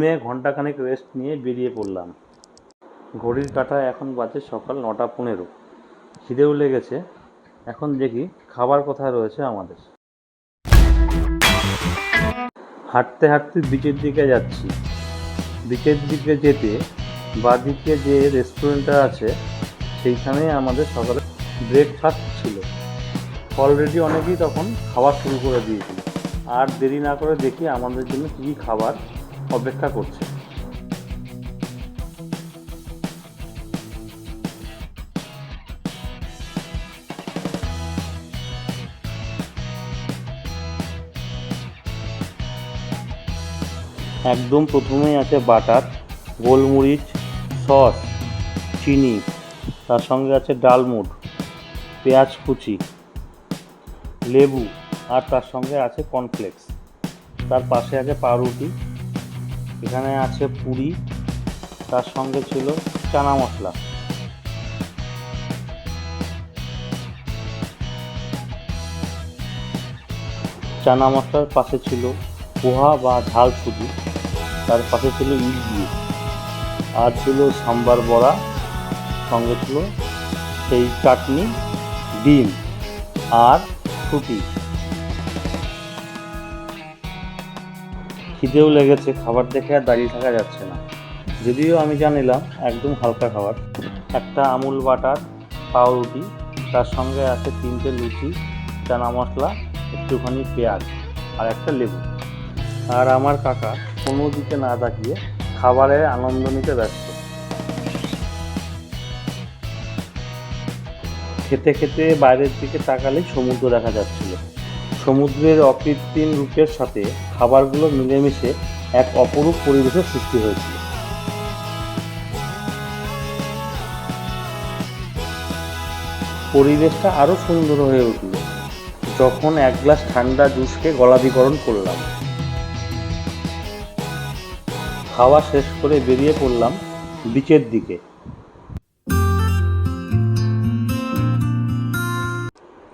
রুমে ঘণ্টাখানেক রেস্ট নিয়ে বেরিয়ে পড়লাম। ঘড়ির কাঁটায় এখন বাজে সকাল 9:15। খিদেও লেগেছে। এখন দেখি খাবার কোথায় রয়েছে আমাদের। হাঁটতে হাঁটতে বিচের দিকে যাচ্ছি। বিচের দিকে যেতে বাঁদিকে যে রেস্টুরেন্টটা আছে সেইখানেই আমাদের সকালে ব্রেকফাস্ট ছিল। অলরেডি অনেকেই তখন খাওয়া শুরু করে দিয়েছিল। আর দেরি না করে দেখি আমাদের জন্য কী কী খাবার অপেক্ষা করছে। একদম প্রথমেই আছে বাটার, গোলমরিচ, সস, চিনি, তার সঙ্গে আছে ডালমুড, পেঁয়াজ কুচি, লেবু, আর তার সঙ্গে আছে কর্নফ্লেক্স। তার পাশে আছে পাউরুটি, এখানে আছে পুরি, তার সঙ্গে ছিল চানা মশলা। চানা মশলার পাশে ছিল পোহা বা ঝাল সুজি, তার পাশে ছিল ইডলি, আর ছিল সাম্বার বড়া, সঙ্গে ছিল সেই চাটনি, ডিম আর ফ্রুটি। খিদেও লেগেছে, খাবার দেখে আর দাঁড়িয়ে থাকা যাচ্ছে না। যদিও আমি জানিলাম একদম হালকা খাবার। একটা আমুল বাটার, পাউরুটি, তার সঙ্গে আছে 3টে লুচি, চানা মশলা, একটুখানি পেঁয়াজ আর একটা লেবু। আর আমার কাকা কোনো দিকে না তাকিয়ে খাবারের আনন্দ নিতে ব্যস্ত। খেতে খেতে বাইরের দিকে তাকালেই সমুদ্র দেখা যাচ্ছিল। সমুদ্রের অকৃত্রিম রূপের সাথে খাবারগুলো মিলেমিশে এক অপরূপ পরিবেশের সৃষ্টি হয়েছিল। পরিবেশটা আরও সুন্দর হয়ে উঠল যখন এক গ্লাস ঠান্ডা জুসকে গলাধিকরণ করলাম। খাওয়া শেষ করে বেরিয়ে পড়লাম বিচের দিকে।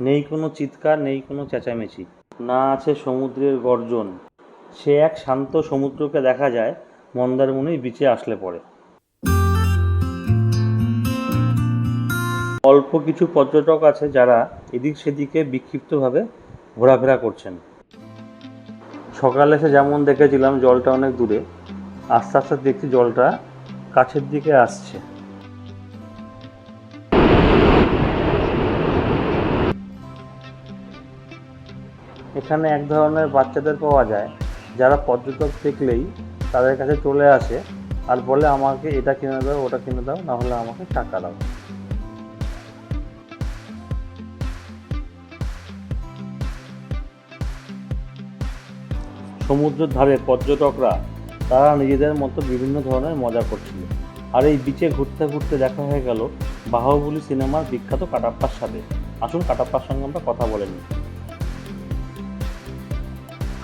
নেই কোনো চিৎকার, নেই কোনো চেঁচামেচি, না আছে সমুদ্রের গর্জন। সে এক শান্ত সমুদ্রকে দেখা যায় মন্দারমণির বিচে আসলে পরে। অল্প কিছু পর্যটক আছে যারা এদিক সেদিকে বিক্ষিপ্তভাবে ঘোরাফেরা করছেন। সকালে এসে যেমন দেখেছিলাম জলটা অনেক দূরে, আস্তে আস্তে দেখছি জলটা কাছের দিকে আসছে। এখানে এক ধরনের বাচ্চাদের পাওয়া যায় যারা পর্যটক দেখলেই তাদের কাছে চলে আসে আর বলে আমাকে এটা কিনে দাও, ওটা কিনে দাও, না হলে আমাকে টাকা দাও। সমুদ্রের ধারে পর্যটকরা তারা নিজেদের মতো বিভিন্ন ধরনের মজা করছিল। আর এই বিচে ঘুরতে ঘুরতে দেখা হয়ে গেল বাহুবলী সিনেমার বিখ্যাত কাটাপ্পার সাথে। আসুন কাটাপ্পার সঙ্গে আমরা কথা বলে নিই।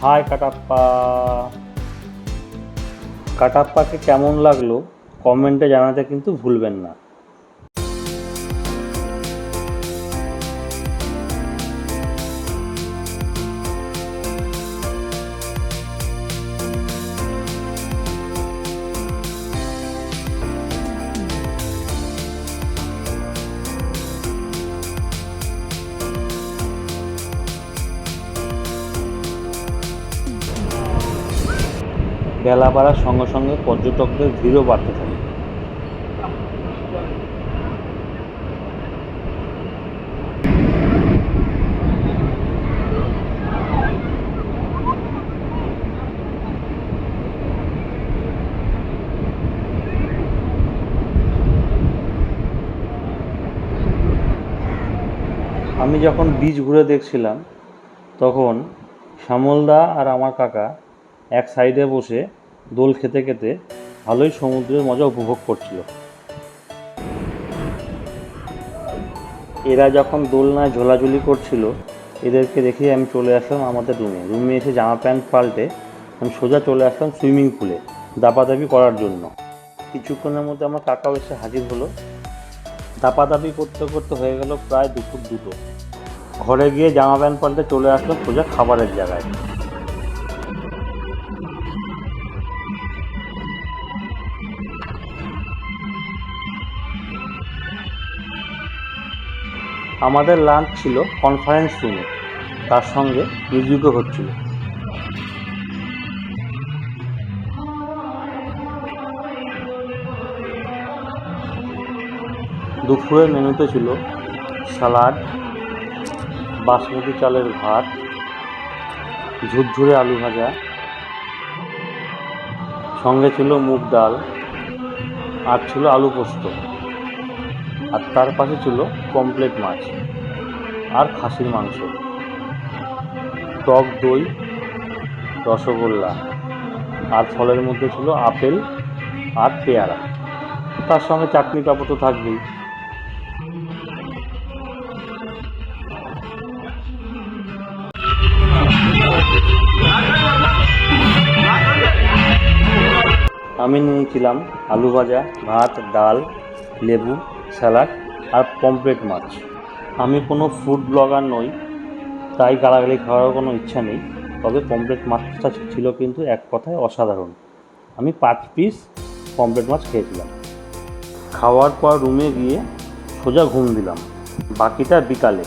হাই কাটাপ্পা। কাটাপ্পাকে কেমন লাগলো কমেন্টে জানাতে কিন্তু ভুলবেন না। বেলা বাড়ার সঙ্গে সঙ্গে পর্যটকদের ভিড়ও বাড়তে থাকে। আমি যখন বিচ ঘুরে দেখছিলাম তখন শ্যামলদা আর আমার কাকা এক সাইডে বসে দোল খেতে খেতে ভালোই সমুদ্রের মজা উপভোগ করছিল। এরা যখন দোলনায় ঝোলাঝুলি করছিল এদেরকে দেখে আমি চলে আসলাম আমাদের রুমে এসে জামা প্যান্ট পাল্টে আমি সোজা চলে আসলাম সুইমিং পুলে দাপাদাপি করার জন্য। কিছুক্ষণের মধ্যে আমার কাকাও এসে হাজির হলো। দাপাদাপি করতে করতে হয়ে গেল প্রায় দুপুর 2টো। ঘরে গিয়ে জামা প্যান্ট পাল্টে চলে আসলাম সোজা খাবারের জায়গায়। আমাদের লাঞ্চ ছিল কনফারেন্স রুমে, তার সঙ্গে মিউজিকও হচ্ছিল। দুপুরের মেনুতে ছিল স্যালাড, বাসমতি চালের ভাত, ঝুরঝুরে আলু ভাজা, সঙ্গে ছিল মুগ ডাল, আর ছিল আলু পোস্ত, আর তার পাশে ছিল পমফ্রেট মাছ আর খাসির মাংস, টক দই, রসগোল্লা, আর ফলের মধ্যে ছিল আপেল আর পেয়ারা। তার সঙ্গে চাটনি পাঁপড় তো থাকবেই। আমি নিয়েছিলাম আলু ভাজা, ভাত, ডাল, লেবু, স্যালাড আর পমফ্রেট মাছ। আমি কোনো ফুড ব্লগার নই, তাই গালাগালি খাওয়ার কোনো ইচ্ছা নেই। তবে পমফ্রেট মাছটা ছিল কিন্তু এক কথায় অসাধারণ। আমি 5 পিস পমফ্রেট মাছ খেয়েছিলাম। খাওয়ার পর রুমে গিয়ে সোজা ঘুম দিলাম, বাকিটা বিকালে।